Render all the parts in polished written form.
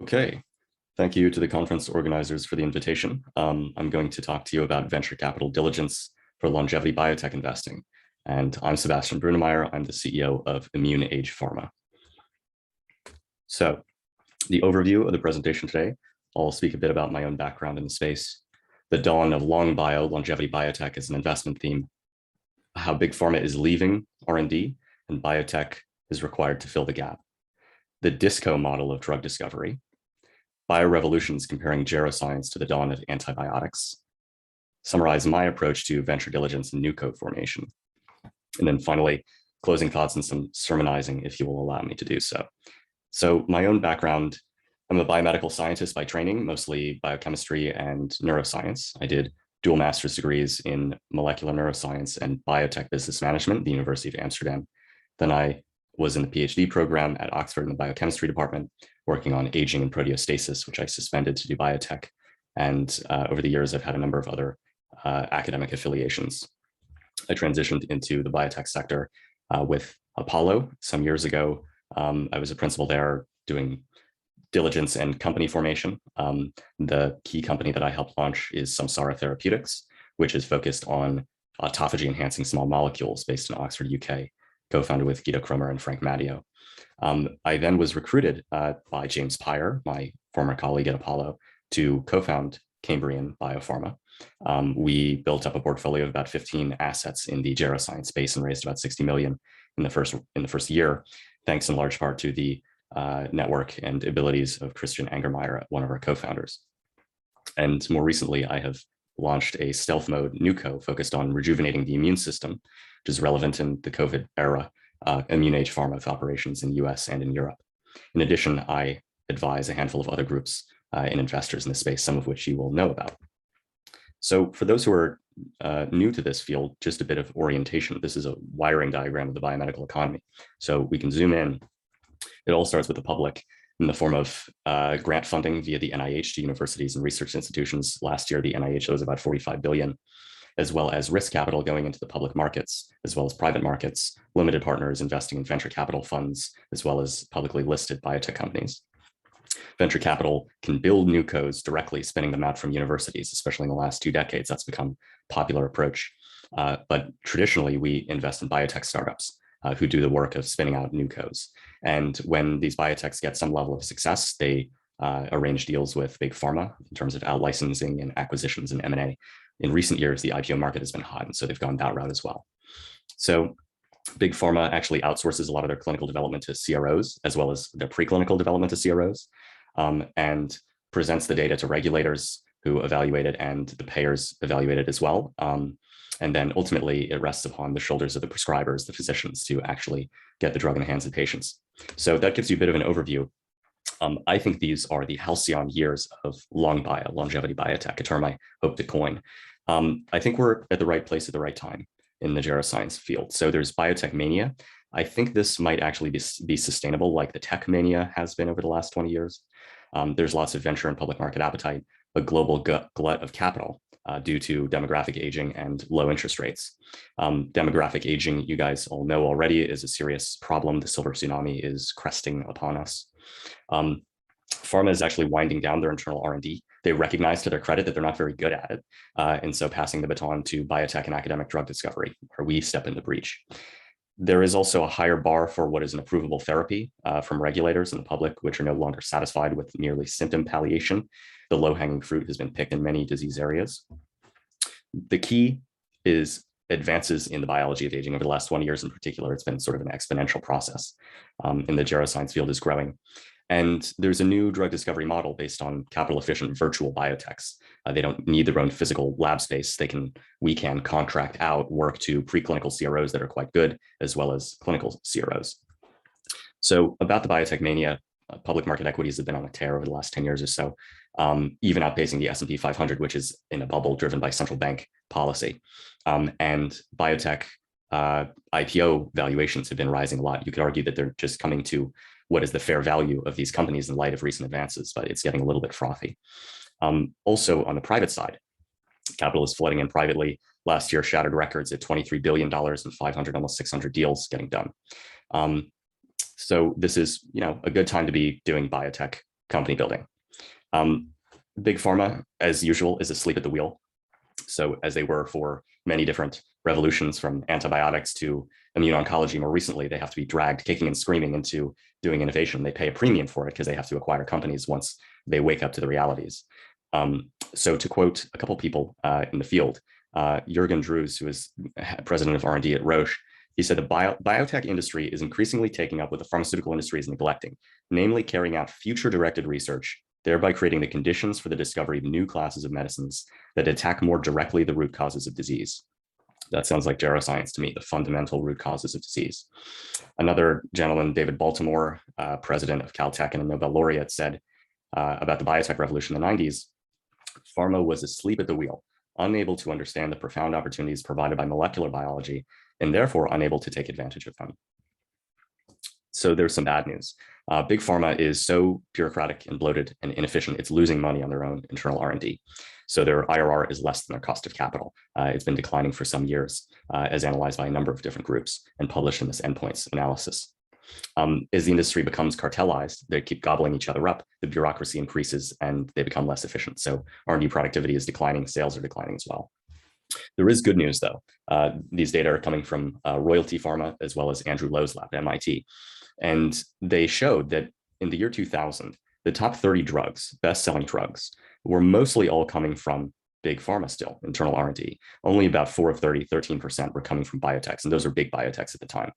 Okay, thank you to the conference organizers for the invitation. I'm going to talk to you about venture capital diligence for longevity biotech investing. And I'm Sebastian Brunemeier. I'm the CEO of ImmuneAGE Pharma. So the overview of the presentation today, I'll speak a bit about my own background in the space, the dawn of LongBio, longevity biotech as an investment theme, how big pharma is leaving R&D and biotech is required to fill the gap, the DISCO model of drug discovery, biorevolutions comparing geroscience to the dawn of antibiotics, summarize my approach to venture diligence and new code formation, and then finally, closing thoughts and some sermonizing if you will allow me to do so. So my own background, I'm a biomedical scientist by training, mostly biochemistry and neuroscience. I did dual master's degrees in molecular neuroscience and biotech business management at the University of Amsterdam. Then I was in the PhD program at Oxford in the biochemistry department, working on aging and proteostasis, which I suspended to do biotech. And over the years, I've had a number of other academic affiliations. I transitioned into the biotech sector with Apollo some years ago. I was a principal there doing diligence and company formation. The key company that I helped launch is Samsara Therapeutics, which is focused on autophagy-enhancing small molecules based in Oxford, UK, co-founded with Guido Kromer and Frank Matteo. I then was recruited by James Pyer, my former colleague at Apollo, to co-found Cambrian Biopharma. We built up a portfolio of about 15 assets in the geroscience space and raised about 60 million in the first year, thanks in large part to the network and abilities of Christian Angermeyer, one of our co-founders. And more recently, I have launched a stealth mode NewCo focused on rejuvenating the immune system, which is relevant in the COVID era, ImmuneAGE Pharma with operations in the US and in Europe. In addition, I advise a handful of other groups and investors in the space, some of which you will know about. So for those who are new to this field, just a bit of orientation. This is a wiring diagram of the biomedical economy. So we can zoom in. It all starts with the public in the form of grant funding via the NIH to universities and research institutions. Last year, the NIH was about 45 billion, as well as risk capital going into the public markets, as well as private markets, limited partners investing in venture capital funds, as well as publicly listed biotech companies. Venture capital can build new codes directly, spinning them out from universities, especially in the last 2 decades. That's become a popular approach. But traditionally, we invest in biotech startups who do the work of spinning out new codes. And when these biotechs get some level of success, they arrange deals with big pharma in terms of out-licensing and acquisitions and M&A. In recent years, the IPO market has been hot, and so they've gone that route as well. So big pharma actually outsources a lot of their clinical development to CROs, as well as their preclinical development to CROs, and presents the data to regulators who evaluate it and the payers evaluate it as well. And then ultimately it rests upon the shoulders of the prescribers, the physicians, to actually get the drug in the hands of patients. So that gives you a bit of an overview. I think these are the halcyon years of LongBio, longevity biotech, a term I hope to coin. I think we're at the right place at the right time in the geroscience field. So there's biotech mania. I think this might actually be sustainable like the tech mania has been over the last 20 years. There's lots of venture and public market appetite, a global glut of capital due to demographic aging and low interest rates. Demographic aging, you guys all know already, is a serious problem. The silver tsunami is cresting upon us. Pharma is actually winding down their internal R&D. They recognize to their credit that they're not very good at it. And so passing the baton to biotech and academic drug discovery, where we step in the breach. There is also a higher bar for what is an approvable therapy from regulators and the public, which are no longer satisfied with merely symptom palliation. The low-hanging fruit has been picked in many disease areas. The key is advances in the biology of aging. Over the last 20 years in particular, it's been sort of an exponential process in the geroscience field is growing. And there's a new drug discovery model based on capital efficient virtual biotechs. They don't need their own physical lab space. We can contract out work to preclinical CROs that are quite good, as well as clinical CROs. So about the biotech mania, public market equities have been on a tear over the last 10 years or so, even outpacing the S&P 500, which is in a bubble driven by central bank policy. And biotech IPO valuations have been rising a lot. You could argue that they're just coming to what is the fair value of these companies in light of recent advances, but it's getting a little bit frothy. Also on the private side, capital is flooding in privately. Last year shattered records at $23 billion and 500, almost 600 deals getting done. So this is, a good time to be doing biotech company building. Big Pharma, as usual, is asleep at the wheel. So as they were for many different revolutions, from antibiotics to immune oncology more recently, they have to be dragged kicking and screaming into doing innovation. They pay a premium for it because they have to acquire companies once they wake up to the realities. So to quote a couple people in the field, Jürgen Drews, who is president of R&D at Roche, he said the biotech industry is increasingly taking up what the pharmaceutical industry is neglecting, namely carrying out future-directed research, thereby creating the conditions for the discovery of new classes of medicines that attack more directly the root causes of disease. That sounds like Neuroscience to me, the fundamental root causes of disease. Another gentleman, David Baltimore, president of Caltech and a Nobel laureate, said about the biotech revolution in the 90s, pharma was asleep at the wheel, unable to understand the profound opportunities provided by molecular biology, and therefore unable to take advantage of them. So there's some bad news. Big Pharma is so bureaucratic and bloated and inefficient, it's losing money on their own internal R&D. So their IRR is less than their cost of capital. It's been declining for some years, as analyzed by a number of different groups and published in this endpoints analysis. As the industry becomes cartelized, they keep gobbling each other up, the bureaucracy increases and they become less efficient. So R&D productivity is declining, sales are declining as well. There is good news though. These data are coming from Royalty Pharma as well as Andrew Lowe's lab at MIT. And they showed that in the year 2000, the top 30 drugs, best-selling drugs, were mostly all coming from big pharma still, internal R&D. Only about 4 of 30, 13% were coming from biotechs, and those are big biotechs at the time.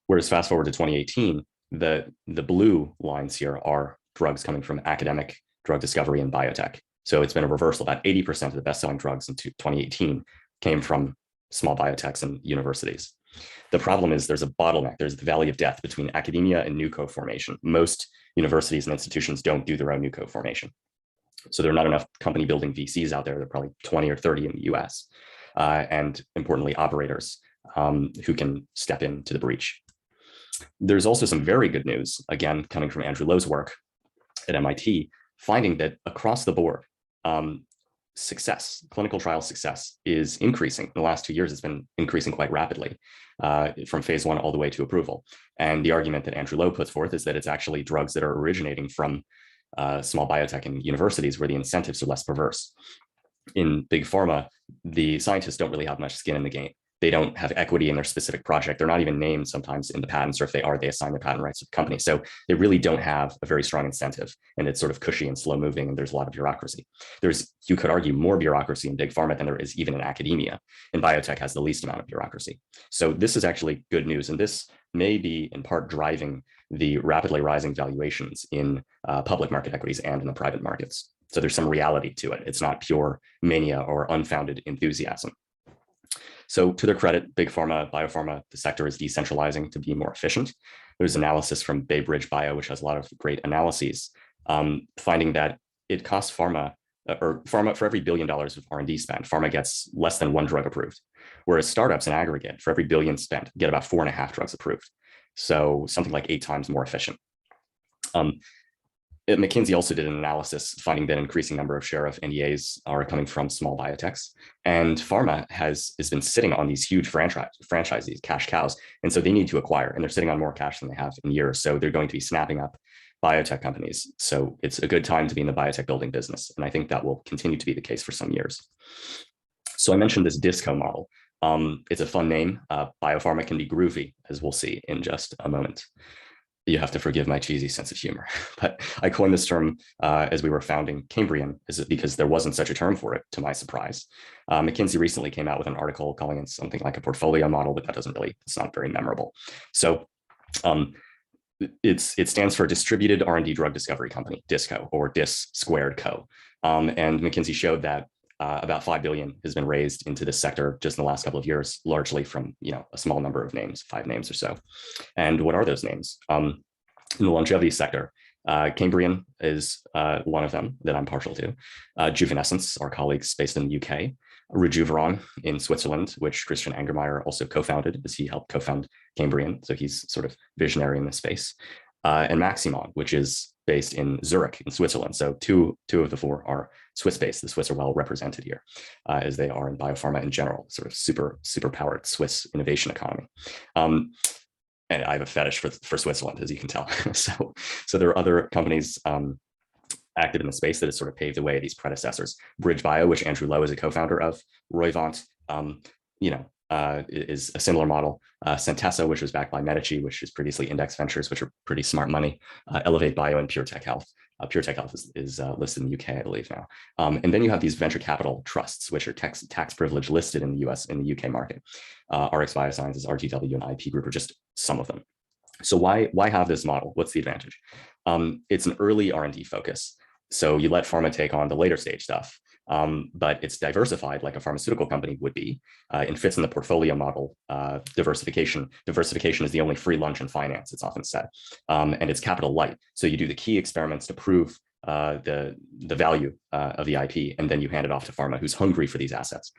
Whereas fast forward to 2018, the blue lines here are drugs coming from academic drug discovery and biotech. So it's been a reversal. About 80% of the best-selling drugs in 2018 came from small biotechs and universities. The problem is there's a bottleneck. There's the valley of death between academia and new co-formation. Most universities and institutions don't do their own new co-formation. So there are not enough company building VCs out there. There are probably 20 or 30 in the US. And importantly, operators who can step into the breach. There's also some very good news, again, coming from Andrew Lowe's work at MIT, finding that across the board, clinical trial success is increasing. In the last 2 years, it's been increasing quite rapidly from phase 1 all the way to approval. And the argument that Andrew Lowe puts forth is that it's actually drugs that are originating from small biotech and universities where the incentives are less perverse. In big pharma, the scientists don't really have much skin in the game. They don't have equity in their specific project. They're not even named sometimes in the patents, or if they are, they assign the patent rights to the company. So they really don't have a very strong incentive, and it's sort of cushy and slow moving, and there's a lot of bureaucracy. There's, you could argue, more bureaucracy in big pharma than there is even in academia, and biotech has the least amount of bureaucracy. So this is actually good news, and this may be in part driving the rapidly rising valuations in public market equities and in the private markets. So there's some reality to it. It's not pure mania or unfounded enthusiasm. So to their credit, big pharma, biopharma, the sector is decentralizing to be more efficient. There's analysis from Bay Bridge Bio, which has a lot of great analyses, finding that it costs pharma for every $1 billion of R&D spent, pharma gets less than 1 drug approved. Whereas startups in aggregate, for every $1 billion spent, get about 4.5 drugs approved. So something like 8 times more efficient. McKinsey also did an analysis finding that an increasing number of share of NDAs are coming from small biotechs. And pharma has been sitting on these huge franchises, cash cows. And so they need to acquire, and they're sitting on more cash than they have in years. So they're going to be snapping up biotech companies. So it's a good time to be in the biotech building business. And I think that will continue to be the case for some years. So I mentioned this DISCO model. It's a fun name. Biopharma can be groovy, as we'll see in just a moment. You have to forgive my cheesy sense of humor, but I coined this term as we were founding Cambrian, because there wasn't such a term for it, to my surprise. McKinsey recently came out with an article calling it something like a portfolio model, but it's not very memorable. So it stands for Distributed R&D Drug Discovery Company, DISCO, or DIS squared co. And McKinsey showed that about $5 billion has been raised into this sector just in the last couple of years, largely from a small number of names, 5 names or so. And what are those names? In the longevity sector, Cambrian is one of them that I'm partial to. Juvenescence, our colleagues based in the UK. Rejuveron in Switzerland, which Christian Angermayer also co-founded, as he helped co-found Cambrian. So he's sort of visionary in this space. And Maximon, which is based in Zurich in Switzerland. So two of the 4 are Swiss-based. The Swiss are well represented here, as they are in biopharma in general, sort of super powered Swiss innovation economy. and I have a fetish for Switzerland, as you can tell. So there are other companies active in the space that has sort of paved the way, these predecessors. BridgeBio, which Andrew Lowe is a co-founder of, Roivant, is a similar model. Centessa, which was backed by Medici, which is previously Index Ventures, which are pretty smart money. Elevate Bio and PureTech Health. PureTech Health is listed in the UK, I believe now. And then you have these venture capital trusts, which are tax privilege listed in the US, in the UK market. RX Biosciences, RTW, and IP Group are just some of them. So why have this model? What's the advantage? It's an early R&D focus. So you let pharma take on the later stage stuff, but it's diversified like a pharmaceutical company would be, and fits in the portfolio model. Diversification is the only free lunch in finance, it's often said, and it's capital light. So you do the key experiments to prove the value of the IP, and then you hand it off to pharma who's hungry for these assets.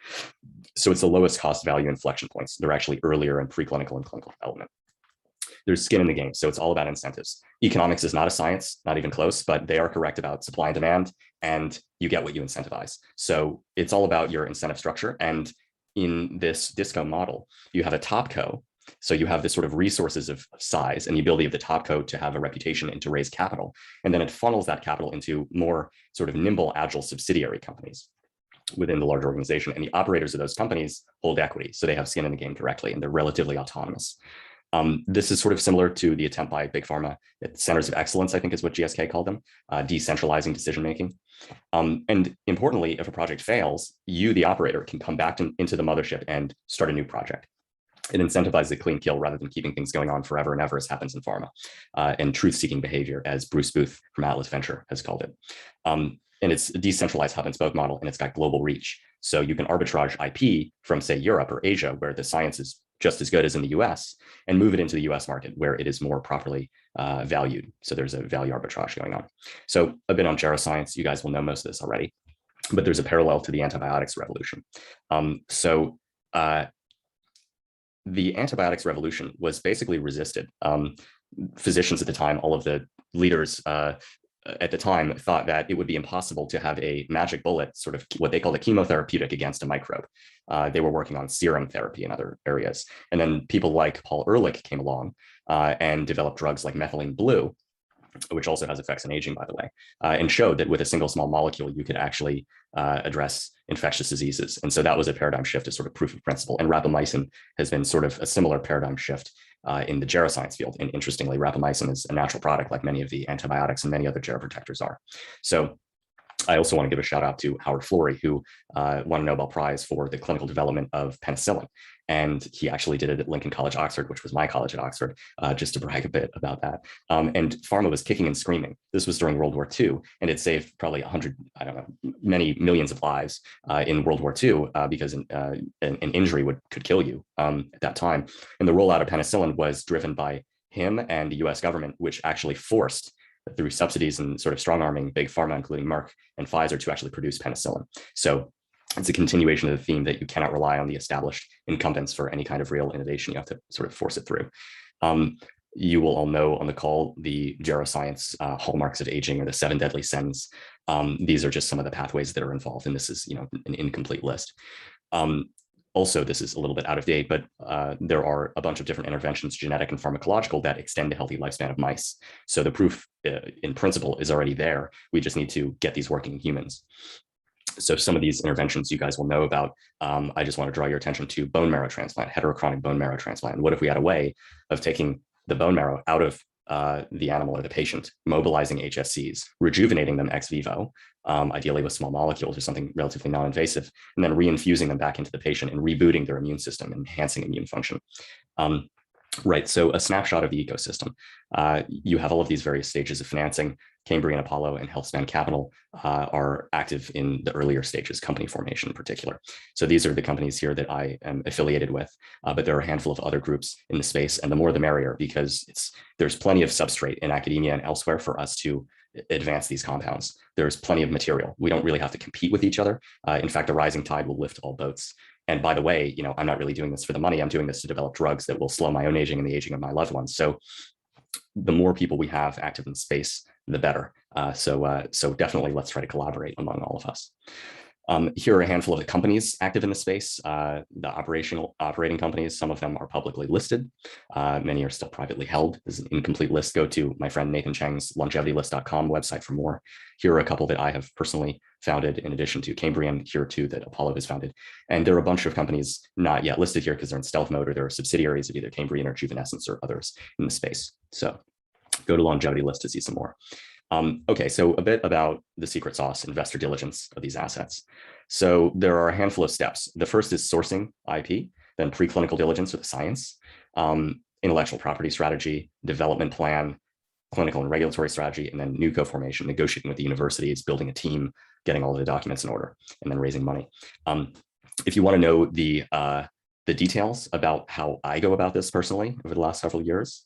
So it's the lowest cost value inflection points. They're actually earlier in preclinical and clinical development. There's skin in the game, so it's all about incentives. Economics is not a science, not even close, but they are correct about supply and demand, and you get what you incentivize. So it's all about your incentive structure. And in this DISCO model, you have a top co. So you have this sort of resources of size and the ability of the top co to have a reputation and to raise capital. And then it funnels that capital into more sort of nimble, agile subsidiary companies within the large organization. And the operators of those companies hold equity. So they have skin in the game directly, and they're relatively autonomous. This is sort of similar to the attempt by Big Pharma at centers of excellence, I think is what GSK called them, decentralizing decision-making. And importantly, if a project fails, you, the operator, can come back into the mothership and start a new project. It incentivizes a clean kill rather than keeping things going on forever and ever, as happens in pharma, and truth-seeking behavior, as Bruce Booth from Atlas Venture has called it. And it's a decentralized hub and spoke model, and it's got global reach. So you can arbitrage IP from, say, Europe or Asia, where the science is just as good as in the US, and move it into the US market where it is more properly valued. So there's a value arbitrage going on. So a bit on geroscience, you guys will know most of this already, but there's a parallel to the antibiotics revolution. The antibiotics revolution was basically resisted. Physicians at the time, all of the leaders at the time, thought that it would be impossible to have a magic bullet, sort of what they called a chemotherapeutic against a microbe. They were working on serum therapy in other areas. And then people like Paul Ehrlich came along and developed drugs like methylene blue, which also has effects on aging, by the way, and showed that with a single small molecule, you could actually address infectious diseases. And so that was a paradigm shift, a sort of proof of principle. And rapamycin has been sort of a similar paradigm shift in the geroscience field. And interestingly, rapamycin is a natural product like many of the antibiotics and many other geroprotectors are. So I also want to give a shout out to Howard Florey, who won a Nobel Prize for the clinical development of penicillin. And he actually did it at Lincoln College, Oxford, which was my college at Oxford, just to brag a bit about that. And pharma was kicking and screaming. This was during World War II, and it saved probably 100, I don't know, many millions of lives in World War II because an injury could kill you at that time. And the rollout of penicillin was driven by him and the US government, which actually forced, through subsidies and sort of strong arming big pharma, including Merck and Pfizer, to actually produce penicillin. So it's a continuation of the theme that you cannot rely on the established incumbents for any kind of real innovation. You have to sort of force it through. You will all know on the call the geroscience hallmarks of aging, or the 7 deadly SENS. These are just some of the pathways that are involved, and this is, an incomplete list. Also, this is a little bit out of date, but there are a bunch of different interventions, genetic and pharmacological, that extend the healthy lifespan of mice. So the proof in principle is already there. We just need to get these working in humans. So some of these interventions you guys will know about. I just want to draw your attention to bone marrow transplant, heterochronic bone marrow transplant. What if we had a way of taking the bone marrow out of the animal or the patient, mobilizing HSCs, rejuvenating them ex vivo, ideally with small molecules or something relatively non-invasive, and then reinfusing them back into the patient and rebooting their immune system, enhancing immune function. Right, so a snapshot of the ecosystem. You have all of these various stages of financing. Cambrian, Apollo, and HealthSpan Capital are active in the earlier stages, company formation in particular. So these are the companies here that I am affiliated with, but there are a handful of other groups in the space, and the more the merrier, because there's plenty of substrate in academia and elsewhere for us to advance these compounds. There's plenty of material. We don't really have to compete with each other. In fact, a rising tide will lift all boats. And by the way, I'm not really doing this for the money. I'm doing this to develop drugs that will slow my own aging and the aging of my loved ones. So the more people we have active in space, the better. So definitely let's try to collaborate among all of us. Here are a handful of the companies active in the space, the operating companies. Some of them are publicly listed. Many are still privately held. This is an incomplete list. Go to my friend Nathan Cheng's longevitylist.com website for more. Here are a couple that I have personally founded, in addition to Cambrian. Here are two that Apollo has founded. And there are a bunch of companies not yet listed here because they're in stealth mode, or they're subsidiaries of either Cambrian or Juvenescence or others in the space. So go to Longevity List to see some more. Okay, so a bit about the secret sauce, investor diligence of these assets. So there are a handful of steps. The first is sourcing IP, then preclinical diligence or the science, intellectual property strategy, development plan, clinical and regulatory strategy, and then new co-formation, negotiating with the universities, building a team, getting all of the documents in order, and then raising money. If you want to know the details about how I go about this personally over the last several years,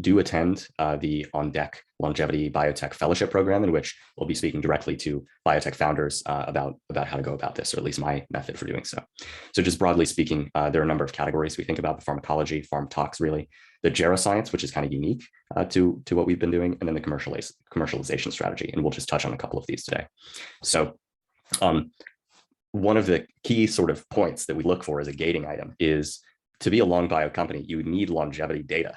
do attend the On Deck Longevity Biotech Fellowship Program, in which we'll be speaking directly to biotech founders about how to go about this, or at least my method for doing so. So just broadly speaking, there are a number of categories we think about: the pharmacology, pharm tox, really, the geroscience, which is kind of unique to what we've been doing, and then the commercialization strategy. And we'll just touch on a couple of these today. So one of the key sort of points that we look for as a gating item is, to be a LongBio company, you need longevity data.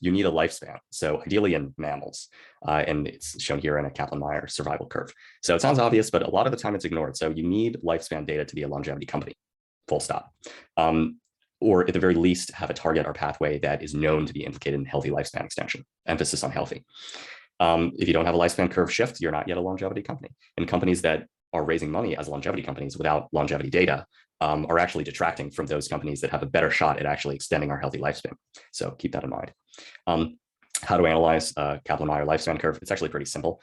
You need a lifespan. So ideally in mammals, and it's shown here in a Kaplan-Meier survival curve. So it sounds obvious, but a lot of the time it's ignored. So you need lifespan data to be a longevity company, full stop. Or at the very least, have a target or pathway that is known to be implicated in healthy lifespan extension, emphasis on healthy. If you don't have a lifespan curve shift, you're not yet a longevity company. And companies that are raising money as longevity companies without longevity data are actually detracting from those companies that have a better shot at actually extending our healthy lifespan. So keep that in mind. How to analyze Kaplan-Meier lifespan curve? It's actually pretty simple.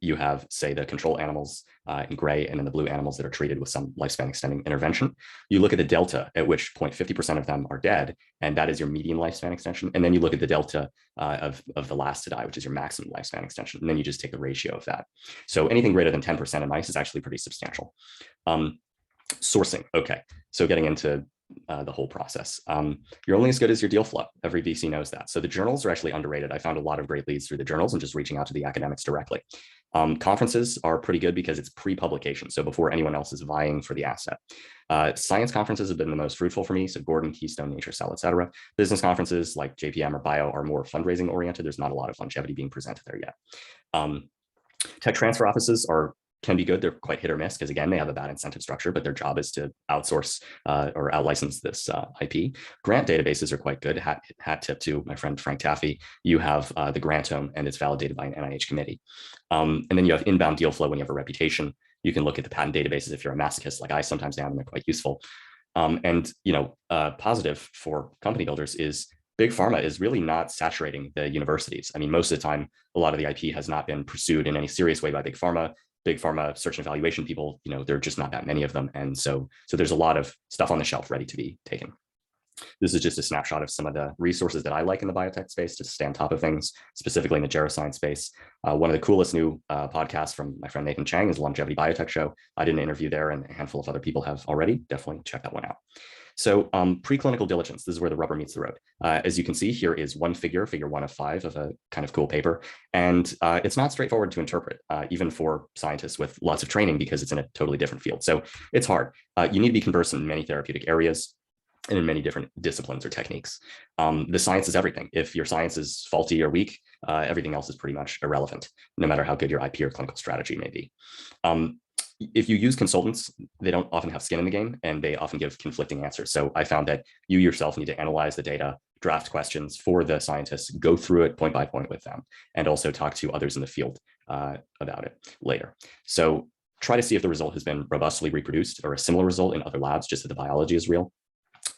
You have, say, the control animals in gray, and then the blue animals that are treated with some lifespan extending intervention. You look at the delta, at which point 50% of them are dead, and that is your median lifespan extension. And then you look at the delta of the last to die, which is your maximum lifespan extension. And then you just take the ratio of that. So anything greater than 10% in mice is actually pretty substantial. Sourcing. Okay, so getting into the whole process. You're only as good as your deal flow. Every VC knows that. So the journals are actually underrated. I found a lot of great leads through the journals and just reaching out to the academics directly. Conferences are pretty good because it's pre-publication, so before anyone else is vying for the asset. Science conferences have been the most fruitful for me, so Gordon, Keystone, Nature, Cell, etc. Business conferences like JPM or Bio are more fundraising oriented. There's not a lot of longevity being presented there yet. Tech transfer offices can be good. They're quite hit or miss because, again, they have a bad incentive structure, but their job is to outsource or outlicense this IP. Grant databases are quite good. Hat tip to my friend Frank Taffy. You have the grantome, and it's validated by an NIH committee. And then you have inbound deal flow when you have a reputation. You can look at the patent databases if you're a masochist like I sometimes am, and they're quite useful. And positive for company builders is big pharma is really not saturating the universities. I mean, most of the time, a lot of the IP has not been pursued in any serious way by big pharma. Big pharma search and evaluation people, there are just not that many of them. And so there's a lot of stuff on the shelf ready to be taken. This is just a snapshot of some of the resources that I like in the biotech space to stay on top of things, specifically in the geroscience space. One of the coolest new podcasts from my friend Nathan Cheng is Longevity Biotech Show. I did an interview there, and a handful of other people have already. Definitely check that one out. So preclinical diligence, this is where the rubber meets the road. As you can see, here is one figure 1 of 5 of a kind of cool paper. And it's not straightforward to interpret, even for scientists with lots of training, because it's in a totally different field. So it's hard. You need to be conversant in many therapeutic areas and in many different disciplines or techniques. The science is everything. If your science is faulty or weak, everything else is pretty much irrelevant, no matter how good your IP or clinical strategy may be. If you use consultants, they don't often have skin in the game, and they often give conflicting answers. So I found that you yourself need to analyze the data, draft questions for the scientists, go through it point by point with them, and also talk to others in the field about it later. So try to see if the result has been robustly reproduced or a similar result in other labs, just that the biology is real.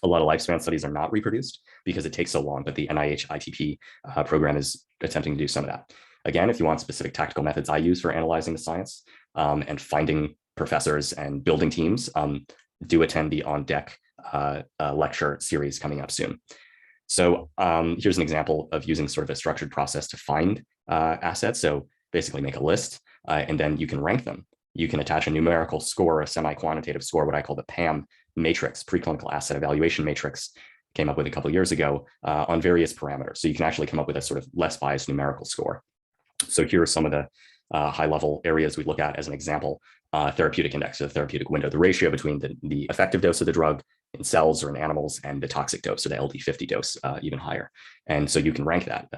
A lot of lifespan studies are not reproduced because it takes so long, but the NIH ITP program is attempting to do some of that. Again, if you want specific tactical methods I use for analyzing the science and finding professors and building teams, do attend the On Deck lecture series coming up soon. So here's an example of using sort of a structured process to find assets. So basically make a list, and then you can rank them. You can attach a numerical score, a semi-quantitative score, what I call the PAM matrix, preclinical asset evaluation matrix, came up with a couple of years ago on various parameters. So you can actually come up with a sort of less biased numerical score. So here are some of the high-level areas we look at as an example, therapeutic index, or the therapeutic window, the ratio between the effective dose of the drug in cells or in animals and the toxic dose, or the LD50 dose, even higher. And so you can rank that.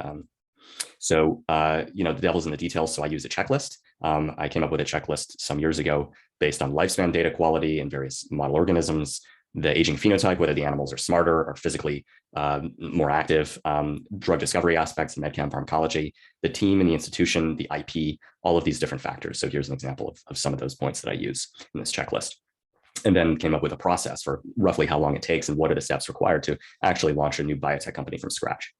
The devil's in the details, so I use a checklist. I came up with a checklist some years ago based on lifespan data quality and various model organisms, the aging phenotype, whether the animals are smarter or physically more active, drug discovery aspects, medchem pharmacology, the team and the institution, the IP, all of these different factors. So here's an example of some of those points that I use in this checklist. And then came up with a process for roughly how long it takes and what are the steps required to actually launch a new biotech company from scratch.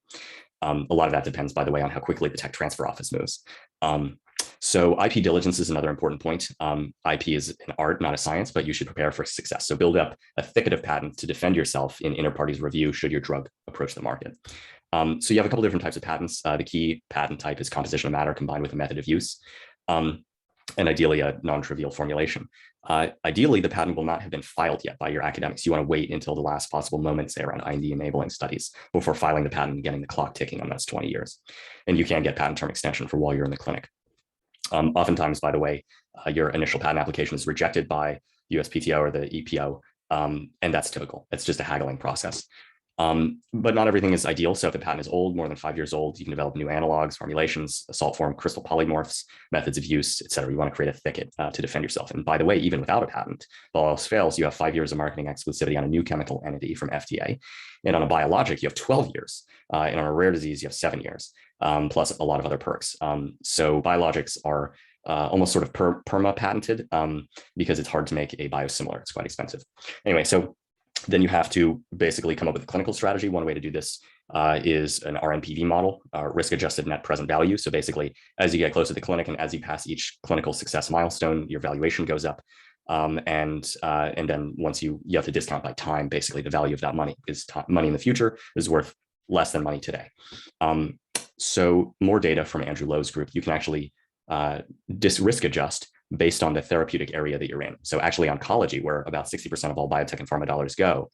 A lot of that depends, by the way, on how quickly the tech transfer office moves. So IP diligence is another important point. IP is an art, not a science, but you should prepare for success. So build up a thicket of patents to defend yourself in inter-parties review should your drug approach the market. So you have a couple different types of patents. The key patent type is composition of matter combined with a method of use, and ideally a non-trivial formulation. Ideally, the patent will not have been filed yet by your academics. You want to wait until the last possible moment, say around IND enabling studies, before filing the patent and getting the clock ticking on those 20 years. And you can get patent term extension for while you're in the clinic. Oftentimes, by the way, your initial patent application is rejected by USPTO or the EPO, and that's typical. It's just a haggling process. But not everything is ideal. So if the patent is old, more than 5 years old, you can develop new analogs, formulations, salt form, crystal polymorphs, methods of use, et cetera. You want to create a thicket to defend yourself. And by the way, even without a patent, if all else fails, you have 5 years of marketing exclusivity on a new chemical entity from FDA. And on a biologic, you have 12 years. And on a rare disease, you have 7 years, plus a lot of other perks. So biologics are almost sort of perma-patented because it's hard to make a biosimilar. It's quite expensive. Anyway, so then you have to basically come up with a clinical strategy. One way to do this is an RNPV model, risk-adjusted net present value. So basically, as you get closer to the clinic and as you pass each clinical success milestone, your valuation goes up. And then once you have to discount by time, basically the value of that money, because money in the future is worth less than money today. So more data from Andrew Lowe's group, you can actually risk adjust based on the therapeutic area that you're in. So actually oncology, where about 60% of all biotech and pharma dollars go,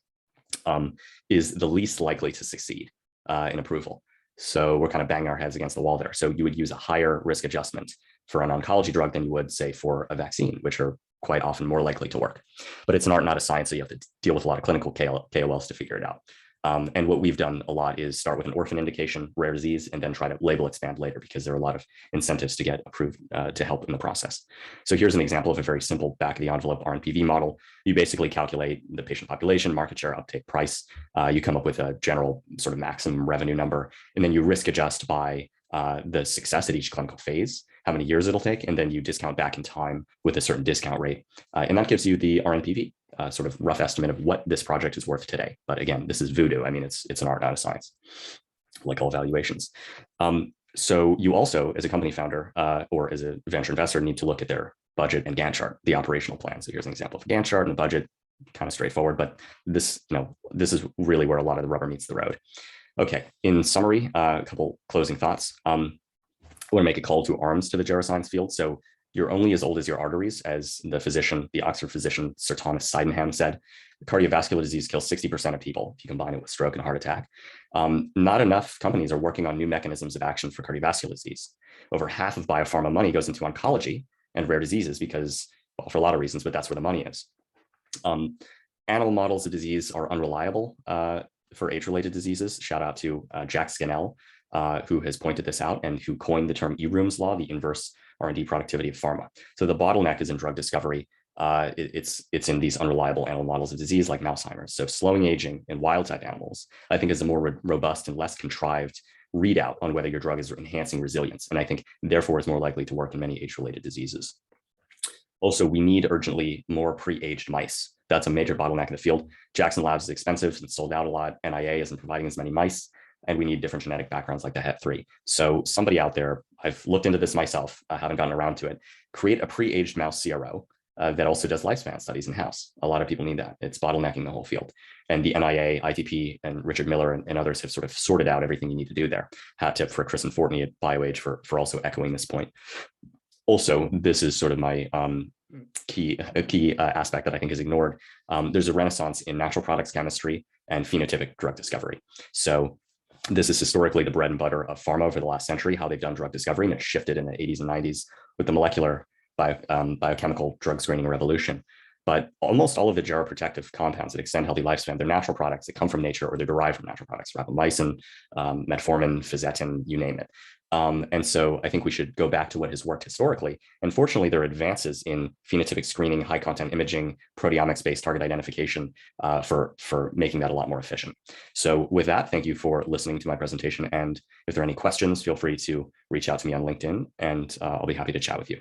is the least likely to succeed in approval. So we're kind of banging our heads against the wall there. So you would use a higher risk adjustment for an oncology drug than you would, say, for a vaccine, which are quite often more likely to work. But it's an art, not a science, so you have to deal with a lot of clinical KOLs to figure it out. And what we've done a lot is start with an orphan indication, rare disease, and then try to label expand later because there are a lot of incentives to get approved to help in the process. So here's an example of a very simple back of the envelope RNPV model. You basically calculate the patient population, market share, uptake, price. You come up with a general sort of maximum revenue number, and then you risk adjust by the success at each clinical phase, how many years it'll take, and then you discount back in time with a certain discount rate. And that gives you the RNPV. Sort of rough estimate of what this project is worth today. But again, this is voodoo. I mean, it's an art, not a science, like all valuations. So you also, as a company founder or as a venture investor, need to look at their budget and Gantt chart, the operational plan. So here's an example of a Gantt chart and the budget, kind of straightforward, but this is really where a lot of the rubber meets the road. Okay, in summary, a couple closing thoughts. I want to make a call to arms to the geroscience field. So you're only as old as your arteries, as the Oxford physician, Sir Thomas Sydenham said. Cardiovascular disease kills 60% of people if you combine it with stroke and heart attack. Not enough companies are working on new mechanisms of action for cardiovascular disease. Over half of biopharma money goes into oncology and rare diseases because, well, for a lot of reasons, but that's where the money is. Animal models of disease are unreliable for age-related diseases. Shout out to Jack Scannell, who has pointed this out and who coined the term E-Room's law, the inverse R&D productivity of pharma. So the bottleneck is in drug discovery. It's in these unreliable animal models of disease like Alzheimer's. So slowing aging in wild type animals, I think, is a more robust and less contrived readout on whether your drug is enhancing resilience. And I think therefore is more likely to work in many age-related diseases. Also, we need urgently more pre-aged mice. That's a major bottleneck in the field. Jackson Labs is expensive and sold out a lot. NIA isn't providing as many mice. And we need different genetic backgrounds like the Het3. So somebody out there, I've looked into this myself, I haven't gotten around to it, create a pre-aged mouse CRO that also does lifespan studies in-house. A lot of people need that. It's bottlenecking the whole field. And the NIA, ITP, and Richard Miller and others have sort of sorted out everything you need to do there. Hat tip for Chris and Fortney at BioAge for also echoing this point. Also, this is sort of my key aspect that I think is ignored. There's a renaissance in natural products chemistry and phenotypic drug discovery. So This is historically the bread and butter of pharma over the last century, how they've done drug discovery, and it shifted in the 80s and 90s with the molecular biochemical drug screening revolution. But almost all of the geroprotective compounds that extend healthy lifespan, they're natural products that come from nature or they're derived from natural products, rapamycin, metformin, fisetin, you name it. And so I think we should go back to what has worked historically. And fortunately, there are advances in phenotypic screening, high content imaging, proteomics-based target identification for making that a lot more efficient. So with that, thank you for listening to my presentation. And if there are any questions, feel free to reach out to me on LinkedIn and I'll be happy to chat with you.